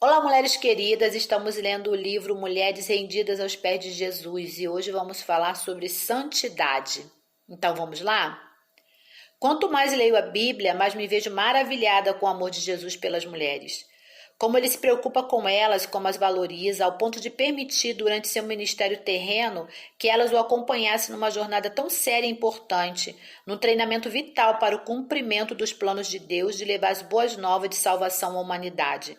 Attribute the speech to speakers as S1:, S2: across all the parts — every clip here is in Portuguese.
S1: Olá, mulheres queridas, estamos lendo o livro Mulheres Rendidas aos Pés de Jesus e hoje vamos falar sobre santidade. Então vamos lá? Quanto mais leio a Bíblia, mais me vejo maravilhada com o amor de Jesus pelas mulheres. Como ele se preocupa com elas, como as valoriza, ao ponto de permitir durante seu ministério terreno que elas o acompanhassem numa jornada tão séria e importante, num treinamento vital para o cumprimento dos planos de Deus de levar as boas novas de salvação à humanidade.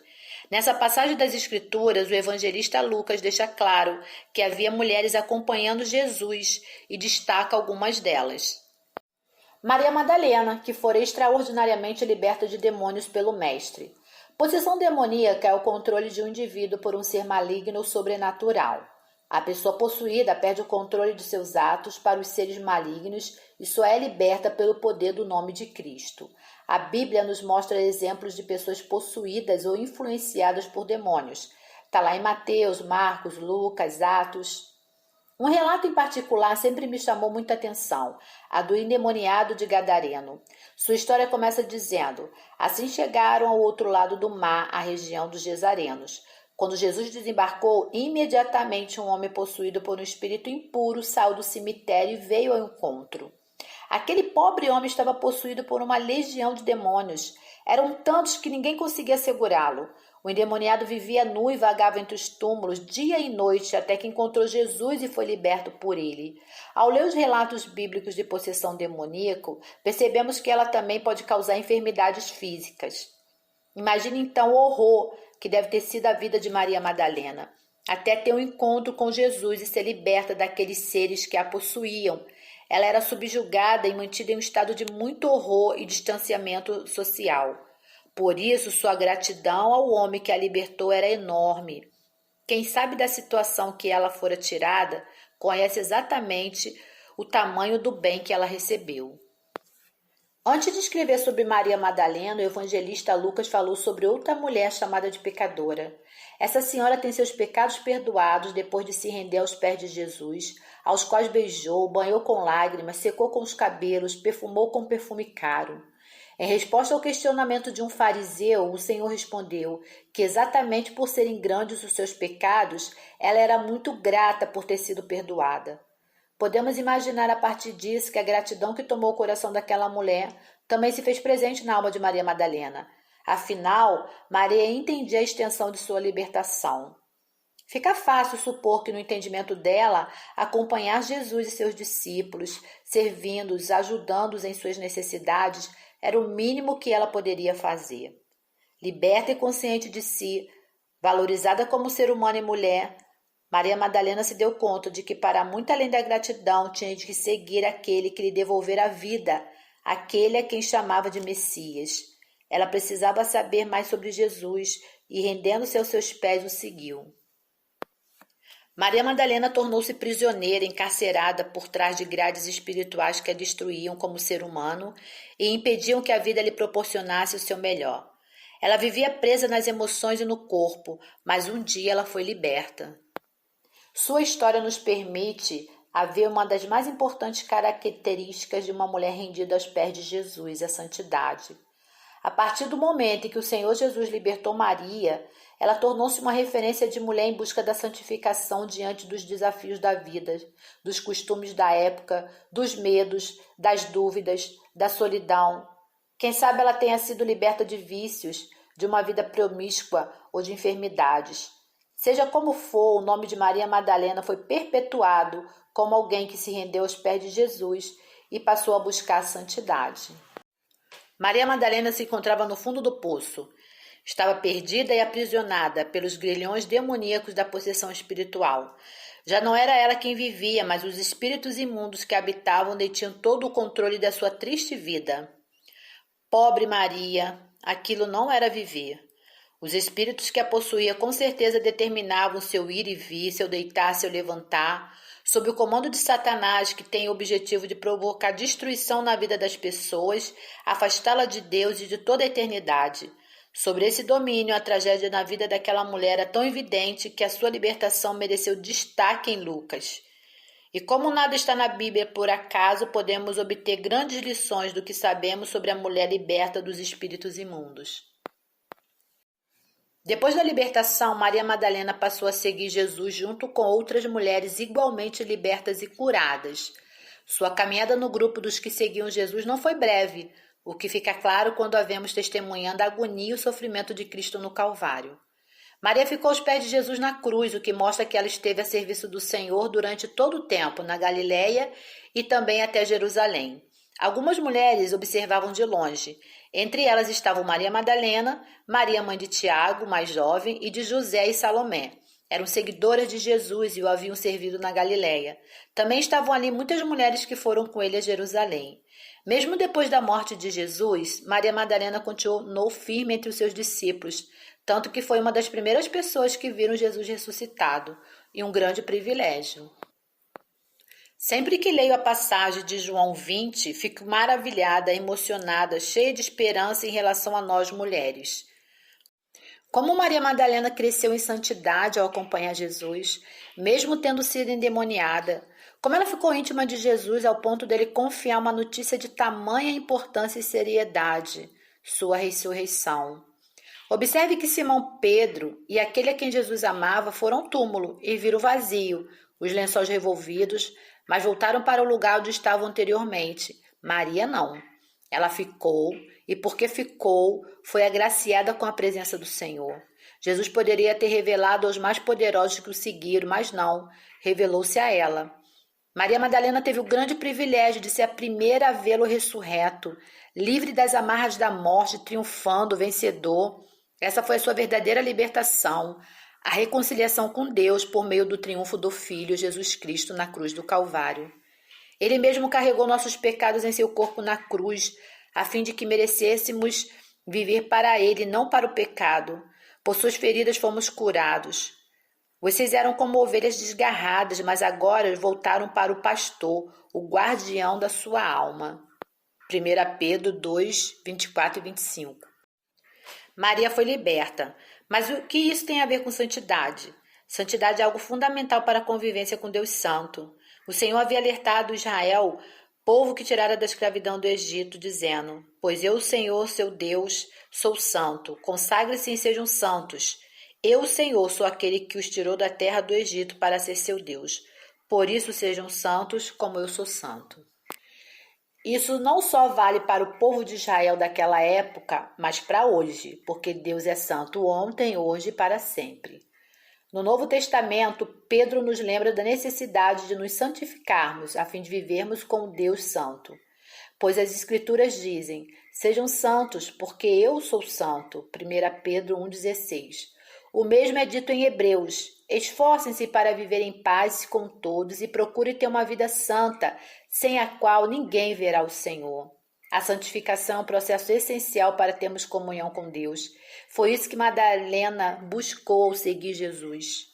S1: Nessa passagem das Escrituras, o evangelista Lucas deixa claro que havia mulheres acompanhando Jesus e destaca algumas delas. Maria Madalena, que fora extraordinariamente liberta de demônios pelo Mestre. Possessão demoníaca é o controle de um indivíduo por um ser maligno ou sobrenatural. A pessoa possuída perde o controle de seus atos para os seres malignos e só é liberta pelo poder do nome de Cristo. A Bíblia nos mostra exemplos de pessoas possuídas ou influenciadas por demônios. Está lá em Mateus, Marcos, Lucas, Atos. Um relato em particular sempre me chamou muita atenção, a do endemoniado de Gadareno. Sua história começa dizendo: assim chegaram ao outro lado do mar, a região dos Gesarenos. Quando Jesus desembarcou, imediatamente um homem possuído por um espírito impuro saiu do cemitério e veio ao encontro. Aquele pobre homem estava possuído por uma legião de demônios. Eram tantos que ninguém conseguia segurá-lo. O endemoniado vivia nu e vagava entre os túmulos dia e noite até que encontrou Jesus e foi liberto por ele. Ao ler os relatos bíblicos de possessão demoníaca, percebemos que ela também pode causar enfermidades físicas. Imagine então o horror que deve ter sido a vida de Maria Madalena, até ter um encontro com Jesus e ser liberta daqueles seres que a possuíam. Ela era subjugada e mantida em um estado de muito horror e distanciamento social. Por isso, sua gratidão ao homem que a libertou era enorme. Quem sabe da situação que ela fora tirada, conhece exatamente o tamanho do bem que ela recebeu. Antes de escrever sobre Maria Madalena, o evangelista Lucas falou sobre outra mulher chamada de pecadora. Essa senhora tem seus pecados perdoados depois de se render aos pés de Jesus, aos quais beijou, banhou com lágrimas, secou com os cabelos, perfumou com perfume caro. Em resposta ao questionamento de um fariseu, o Senhor respondeu que exatamente por serem grandes os seus pecados, ela era muito grata por ter sido perdoada. Podemos imaginar a partir disso que a gratidão que tomou o coração daquela mulher também se fez presente na alma de Maria Madalena. Afinal, Maria entendia a extensão de sua libertação. Fica fácil supor que no entendimento dela, acompanhar Jesus e seus discípulos, servindo-os, ajudando-os em suas necessidades, era o mínimo que ela poderia fazer. Liberta e consciente de si, valorizada como ser humano e mulher, Maria Madalena se deu conta de que, para muito além da gratidão, tinha de seguir aquele que lhe devolvera a vida, aquele a quem chamava de Messias. Ela precisava saber mais sobre Jesus e, rendendo-se aos seus pés, o seguiu. Maria Madalena tornou-se prisioneira, encarcerada por trás de grades espirituais que a destruíam como ser humano e impediam que a vida lhe proporcionasse o seu melhor. Ela vivia presa nas emoções e no corpo, mas um dia ela foi liberta. Sua história nos permite ver uma das mais importantes características de uma mulher rendida aos pés de Jesus, a santidade. A partir do momento em que o Senhor Jesus libertou Maria, ela tornou-se uma referência de mulher em busca da santificação diante dos desafios da vida, dos costumes da época, dos medos, das dúvidas, da solidão. Quem sabe ela tenha sido liberta de vícios, de uma vida promíscua ou de enfermidades. Seja como for, o nome de Maria Madalena foi perpetuado como alguém que se rendeu aos pés de Jesus e passou a buscar a santidade. Maria Madalena se encontrava no fundo do poço. Estava perdida e aprisionada pelos grilhões demoníacos da possessão espiritual. Já não era ela quem vivia, mas os espíritos imundos que habitavam detinham todo o controle da sua triste vida. Pobre Maria, aquilo não era viver. Os espíritos que a possuía com certeza determinavam seu ir e vir, seu deitar, seu levantar, sob o comando de Satanás, que tem o objetivo de provocar destruição na vida das pessoas, afastá-la de Deus e de toda a eternidade. Sobre esse domínio, a tragédia na vida daquela mulher era tão evidente que a sua libertação mereceu destaque em Lucas. E como nada está na Bíblia por acaso, podemos obter grandes lições do que sabemos sobre a mulher liberta dos espíritos imundos. Depois da libertação, Maria Madalena passou a seguir Jesus junto com outras mulheres igualmente libertas e curadas. Sua caminhada no grupo dos que seguiam Jesus não foi breve, o que fica claro quando a vemos testemunhando a agonia e o sofrimento de Cristo no Calvário. Maria ficou aos pés de Jesus na cruz, o que mostra que ela esteve a serviço do Senhor durante todo o tempo, na Galiléia e também até Jerusalém. Algumas mulheres observavam de longe. Entre elas estavam Maria Madalena, Maria mãe de Tiago, mais jovem, e de José e Salomé. Eram seguidoras de Jesus e o haviam servido na Galiléia. Também estavam ali muitas mulheres que foram com ele a Jerusalém. Mesmo depois da morte de Jesus, Maria Madalena continuou firme entre os seus discípulos, tanto que foi uma das primeiras pessoas que viram Jesus ressuscitado, e um grande privilégio. Sempre que leio a passagem de João 20, fico maravilhada, emocionada, cheia de esperança em relação a nós mulheres. Como Maria Madalena cresceu em santidade ao acompanhar Jesus, mesmo tendo sido endemoniada, como ela ficou íntima de Jesus ao ponto dele confiar uma notícia de tamanha importância e seriedade, sua ressurreição. Observe que Simão Pedro e aquele a quem Jesus amava foram ao túmulo e viram vazio, os lençóis revolvidos, mas voltaram para o lugar onde estavam anteriormente. Maria não. Ela ficou, e porque ficou, foi agraciada com a presença do Senhor. Jesus poderia ter revelado aos mais poderosos que o seguiram, mas não, revelou-se a ela. Maria Madalena teve o grande privilégio de ser a primeira a vê-lo ressurreto, livre das amarras da morte, triunfando, vencedor. Essa foi a sua verdadeira libertação, a reconciliação com Deus por meio do triunfo do Filho Jesus Cristo na cruz do Calvário. Ele mesmo carregou nossos pecados em seu corpo na cruz, a fim de que merecêssemos viver para ele, não para o pecado. Por suas feridas fomos curados. Vocês eram como ovelhas desgarradas, mas agora voltaram para o pastor, o guardião da sua alma. 1 Pedro 2, 24 e 25. Maria foi liberta. Mas o que isso tem a ver com santidade? Santidade é algo fundamental para a convivência com Deus Santo. O Senhor havia alertado Israel, povo que tirara da escravidão do Egito, dizendo: Pois eu, o Senhor, seu Deus, sou santo. Consagre-se e sejam santos. Eu, o Senhor, sou aquele que os tirou da terra do Egito para ser seu Deus. Por isso sejam santos, como eu sou santo. Isso não só vale para o povo de Israel daquela época, mas para hoje, porque Deus é santo ontem, hoje e para sempre. No Novo Testamento, Pedro nos lembra da necessidade de nos santificarmos, a fim de vivermos com Deus santo. Pois as Escrituras dizem: Sejam santos, porque eu sou santo. 1 Pedro 1,16. O mesmo é dito em Hebreus: Esforcem-se para viver em paz com todos e procurem ter uma vida santa, sem a qual ninguém verá o Senhor. A santificação é um processo essencial para termos comunhão com Deus. Foi isso que Madalena buscou ao seguir Jesus.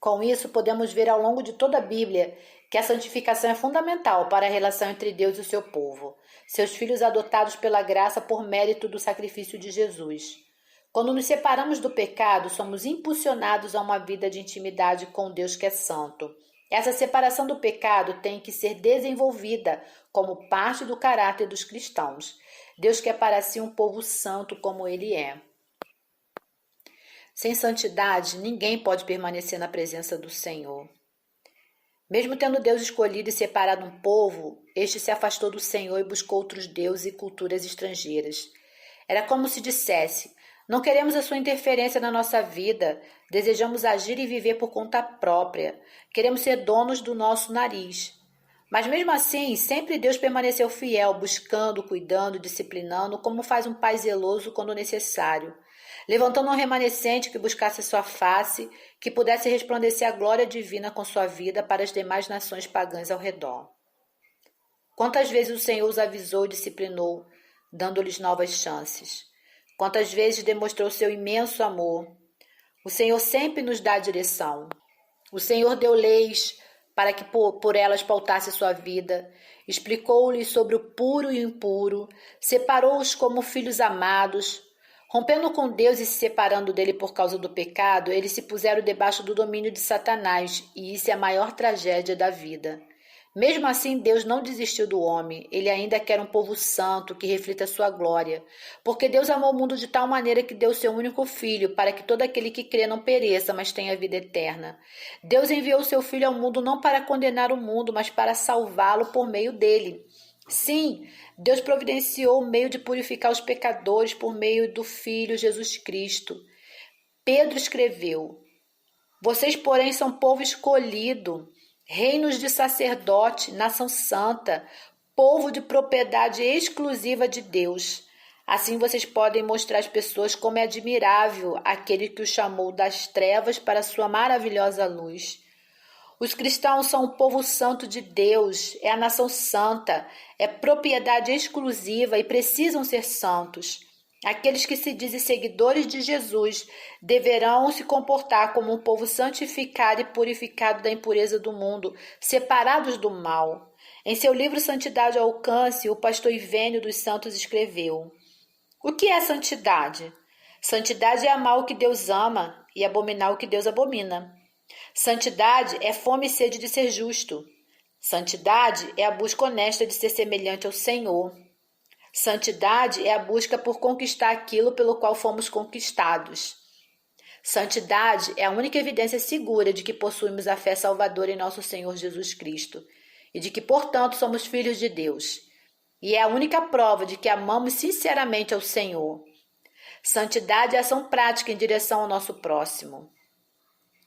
S1: Com isso, podemos ver ao longo de toda a Bíblia que a santificação é fundamental para a relação entre Deus e o seu povo, seus filhos adotados pela graça por mérito do sacrifício de Jesus. Quando nos separamos do pecado, somos impulsionados a uma vida de intimidade com Deus que é santo. Essa separação do pecado tem que ser desenvolvida como parte do caráter dos cristãos. Deus quer para si um povo santo como ele é. Sem santidade, ninguém pode permanecer na presença do Senhor. Mesmo tendo Deus escolhido e separado um povo, este se afastou do Senhor e buscou outros deuses e culturas estrangeiras. Era como se dissesse: não queremos a sua interferência na nossa vida, desejamos agir e viver por conta própria, queremos ser donos do nosso nariz. Mas mesmo assim, sempre Deus permaneceu fiel, buscando, cuidando, disciplinando, como faz um pai zeloso quando necessário, levantando um remanescente que buscasse sua face, que pudesse resplandecer a glória divina com sua vida para as demais nações pagãs ao redor. Quantas vezes o Senhor os avisou e disciplinou, dando-lhes novas chances? Quantas vezes demonstrou seu imenso amor? O Senhor sempre nos dá a direção. O Senhor deu leis para que por elas pautasse sua vida, explicou-lhes sobre o puro e o impuro, separou-os como filhos amados. Rompendo com Deus e se separando dele por causa do pecado, eles se puseram debaixo do domínio de Satanás, e isso é a maior tragédia da vida. Mesmo assim, Deus não desistiu do homem. Ele ainda quer um povo santo que reflita sua glória. Porque Deus amou o mundo de tal maneira que deu seu único filho, para que todo aquele que crê não pereça, mas tenha vida eterna. Deus enviou seu filho ao mundo não para condenar o mundo, mas para salvá-lo por meio dele. Sim, Deus providenciou o meio de purificar os pecadores por meio do Filho Jesus Cristo. Pedro escreveu: Vocês, porém, são povo escolhido, reinos de sacerdote, nação santa, povo de propriedade exclusiva de Deus. Assim vocês podem mostrar às pessoas como é admirável aquele que os chamou das trevas para a sua maravilhosa luz. Os cristãos são o povo santo de Deus, é a nação santa, é propriedade exclusiva e precisam ser santos. Aqueles que se dizem seguidores de Jesus deverão se comportar como um povo santificado e purificado da impureza do mundo, separados do mal. Em seu livro Santidade ao Alcance, o pastor Ivênio dos Santos escreveu: O que é santidade? Santidade é amar o que Deus ama e abominar o que Deus abomina. Santidade é fome e sede de ser justo. Santidade é a busca honesta de ser semelhante ao Senhor. Santidade é a busca por conquistar aquilo pelo qual fomos conquistados. Santidade é a única evidência segura de que possuímos a fé salvadora em nosso Senhor Jesus Cristo e de que, portanto, somos filhos de Deus. E é a única prova de que amamos sinceramente ao Senhor. Santidade é a ação prática em direção ao nosso próximo.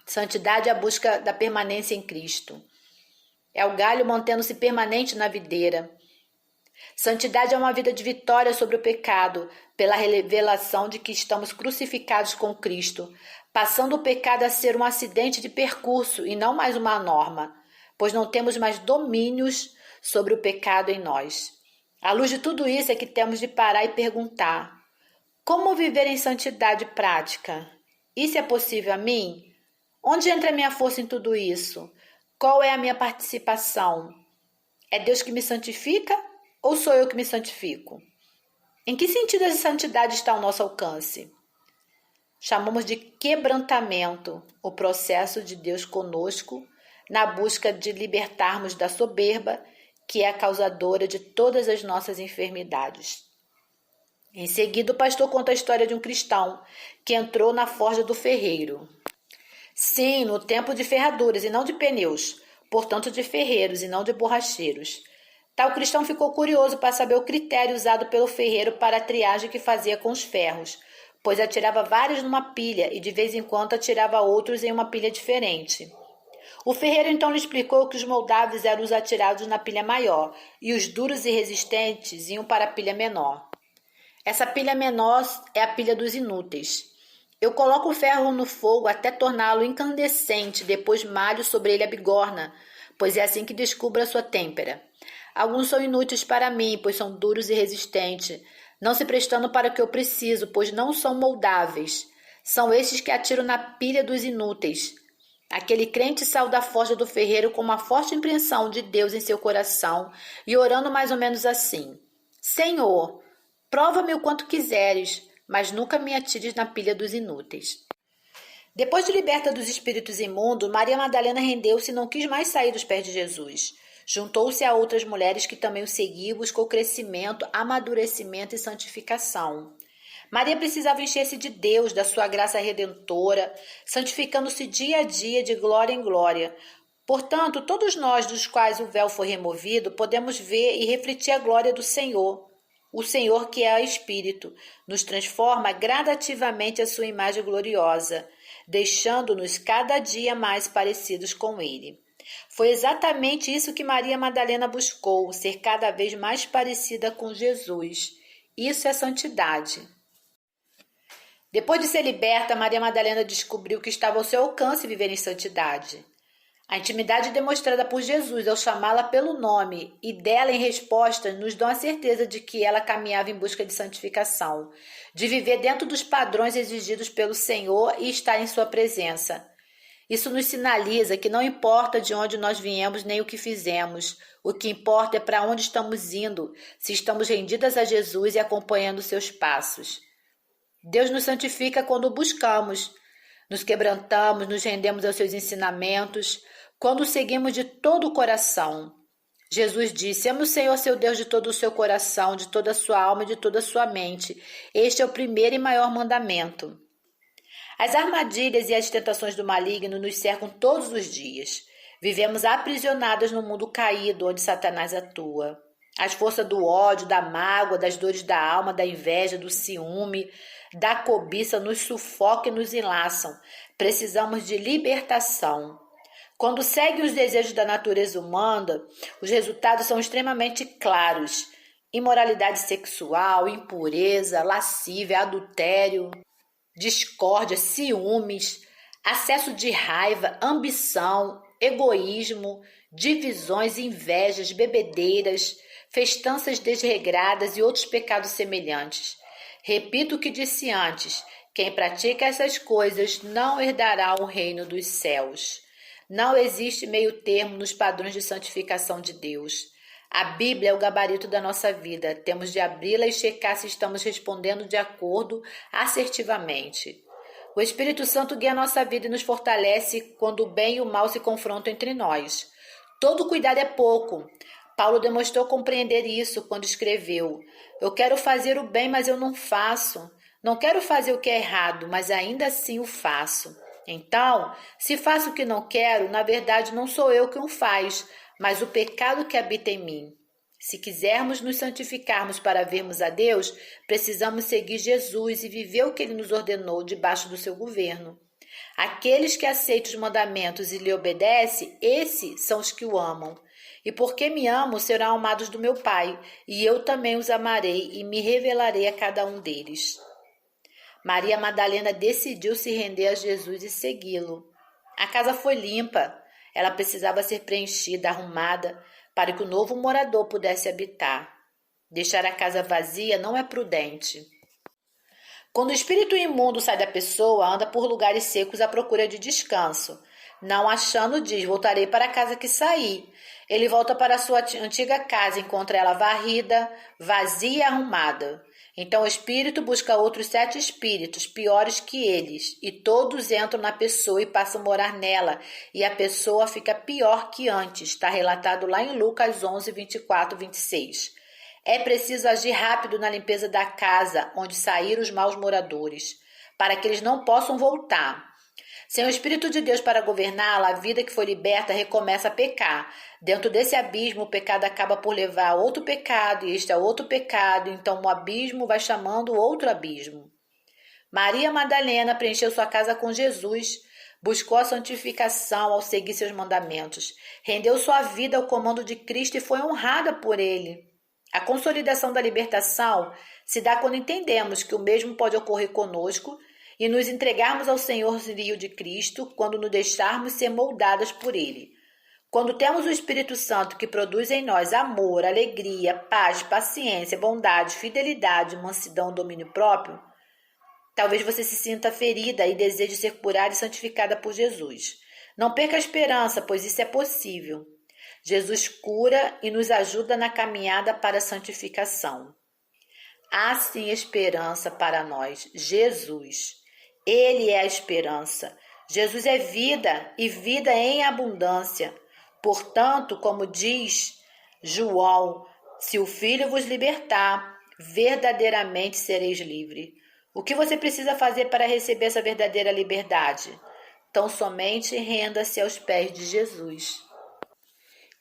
S1: Santidade é a busca da permanência em Cristo. É o galho mantendo-se permanente na videira. Santidade é uma vida de vitória sobre o pecado, pela revelação de que estamos crucificados com Cristo, passando o pecado a ser um acidente de percurso e não mais uma norma, pois não temos mais domínios sobre o pecado em nós. À luz de tudo isso é que temos de parar e perguntar: como viver em santidade prática? Isso é possível a mim? Onde entra a minha força em tudo isso? Qual é a minha participação? É Deus que me santifica ou sou eu que me santifico? Em que sentido a santidade está ao nosso alcance? Chamamos de quebrantamento o processo de Deus conosco na busca de libertarmos da soberba, que é a causadora de todas as nossas enfermidades. Em seguida, o pastor conta a história de um cristão que entrou na forja do ferreiro. Sim, no tempo de ferraduras e não de pneus, portanto de ferreiros e não de borracheiros. Tal cristão ficou curioso para saber o critério usado pelo ferreiro para a triagem que fazia com os ferros, pois atirava vários numa pilha e de vez em quando atirava outros em uma pilha diferente. O ferreiro então lhe explicou que os moldáveis eram os atirados na pilha maior e os duros e resistentes iam para a pilha menor. Essa pilha menor é a pilha dos inúteis. Eu coloco o ferro no fogo até torná-lo incandescente, depois malho sobre ele a bigorna, pois é assim que descubro a sua têmpera. Alguns são inúteis para mim, pois são duros e resistentes, não se prestando para o que eu preciso, pois não são moldáveis. São estes que atiro na pilha dos inúteis. Aquele crente saiu da forja do ferreiro com uma forte impressão de Deus em seu coração e orando mais ou menos assim: Senhor, prova-me o quanto quiseres, mas nunca me atires na pilha dos inúteis. Depois de liberta dos espíritos imundos, Maria Madalena rendeu-se e não quis mais sair dos pés de Jesus. Juntou-se a outras mulheres que também o seguiam, buscou crescimento, amadurecimento e santificação. Maria precisava encher-se de Deus, da sua graça redentora, santificando-se dia a dia de glória em glória. Portanto, todos nós dos quais o véu foi removido, podemos ver e refletir a glória do Senhor. O Senhor, que é Espírito, nos transforma gradativamente à sua imagem gloriosa, deixando-nos cada dia mais parecidos com Ele. Foi exatamente isso que Maria Madalena buscou, ser cada vez mais parecida com Jesus. Isso é santidade. Depois de ser liberta, Maria Madalena descobriu que estava ao seu alcance viver em santidade. A intimidade demonstrada por Jesus ao chamá-la pelo nome e dela em resposta nos dão a certeza de que ela caminhava em busca de santificação, de viver dentro dos padrões exigidos pelo Senhor e estar em sua presença. Isso nos sinaliza que não importa de onde nós viemos nem o que fizemos, o que importa é para onde estamos indo, se estamos rendidas a Jesus e acompanhando seus passos. Deus nos santifica quando o buscamos, nos quebrantamos, nos rendemos aos seus ensinamentos, quando o seguimos de todo o coração. Jesus disse: ame o Senhor seu Deus de todo o seu coração, de toda a sua alma e de toda a sua mente. Este é o primeiro e maior mandamento. As armadilhas e as tentações do maligno nos cercam todos os dias. Vivemos aprisionadas no mundo caído onde Satanás atua. As forças do ódio, da mágoa, das dores da alma, da inveja, do ciúme, da cobiça nos sufocam e nos enlaçam. Precisamos de libertação. Quando segue os desejos da natureza humana, os resultados são extremamente claros. Imoralidade sexual, impureza, lascívia, adultério, discórdia, ciúmes, acesso de raiva, ambição, egoísmo, divisões, invejas, bebedeiras, festanças desregradas e outros pecados semelhantes. Repito o que disse antes: quem pratica essas coisas não herdará o reino dos céus. Não existe meio termo nos padrões de santificação de Deus. A Bíblia é o gabarito da nossa vida. Temos de abri-la e checar se estamos respondendo de acordo assertivamente. O Espírito Santo guia a nossa vida e nos fortalece quando o bem e o mal se confrontam entre nós. Todo cuidado é pouco. Paulo demonstrou compreender isso quando escreveu: eu quero fazer o bem, mas eu não faço. Não quero fazer o que é errado, mas ainda assim o faço. Então, se faço o que não quero, na verdade não sou eu quem o faz, mas o pecado que habita em mim. Se quisermos nos santificarmos para vermos a Deus, precisamos seguir Jesus e viver o que Ele nos ordenou debaixo do seu governo. Aqueles que aceitam os mandamentos e lhe obedecem, esses são os que o amam. E porque me amam, serão amados do meu Pai, e eu também os amarei e me revelarei a cada um deles. Maria Madalena decidiu se render a Jesus e segui-lo. A casa foi limpa. Ela precisava ser preenchida, arrumada, para que o novo morador pudesse habitar. Deixar a casa vazia não é prudente. Quando o espírito imundo sai da pessoa, anda por lugares secos à procura de descanso. Não achando, diz: voltarei para a casa que saí. Ele volta para a sua antiga casa, encontra ela varrida, vazia e arrumada. Então o espírito busca outros 7 espíritos, piores que eles, e todos entram na pessoa e passam a morar nela, e a pessoa fica pior que antes. Está relatado lá em Lucas 11, 24, 26. É preciso agir rápido na limpeza da casa onde saíram os maus moradores, para que eles não possam voltar. Sem o Espírito de Deus para governá-la, a vida que foi liberta recomeça a pecar. Dentro desse abismo, o pecado acaba por levar a outro pecado, e este é outro pecado, então o abismo vai chamando outro abismo. Maria Madalena preencheu sua casa com Jesus, buscou a santificação ao seguir seus mandamentos, rendeu sua vida ao comando de Cristo e foi honrada por ele. A consolidação da libertação se dá quando entendemos que o mesmo pode ocorrer conosco e nos entregarmos ao senhorio de Cristo quando nos deixarmos ser moldadas por Ele. Quando temos o Espírito Santo que produz em nós amor, alegria, paz, paciência, bondade, fidelidade, mansidão, domínio próprio, talvez você se sinta ferida e deseje ser curada e santificada por Jesus. Não perca a esperança, pois isso é possível. Jesus cura e nos ajuda na caminhada para a santificação. Há sim esperança para nós, Jesus. Ele é a esperança. Jesus é vida e vida em abundância. Portanto, como diz João, se o Filho vos libertar, verdadeiramente sereis livres. O que você precisa fazer para receber essa verdadeira liberdade? Tão somente renda-se aos pés de Jesus.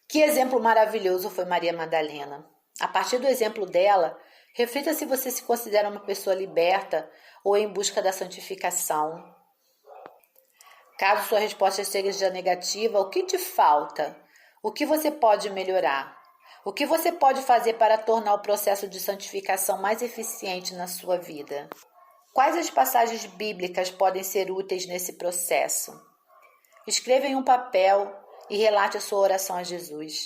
S1: Que exemplo maravilhoso foi Maria Madalena. A partir do exemplo dela, reflita se você se considera uma pessoa liberta ou em busca da santificação. Caso sua resposta seja negativa, o que te falta? O que você pode melhorar? O que você pode fazer para tornar o processo de santificação mais eficiente na sua vida? Quais as passagens bíblicas podem ser úteis nesse processo? Escreva em um papel e relate a sua oração a Jesus.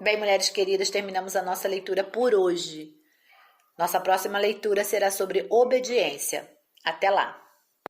S1: Bem, mulheres queridas, terminamos a nossa leitura por hoje. Nossa próxima leitura será sobre obediência. Até lá!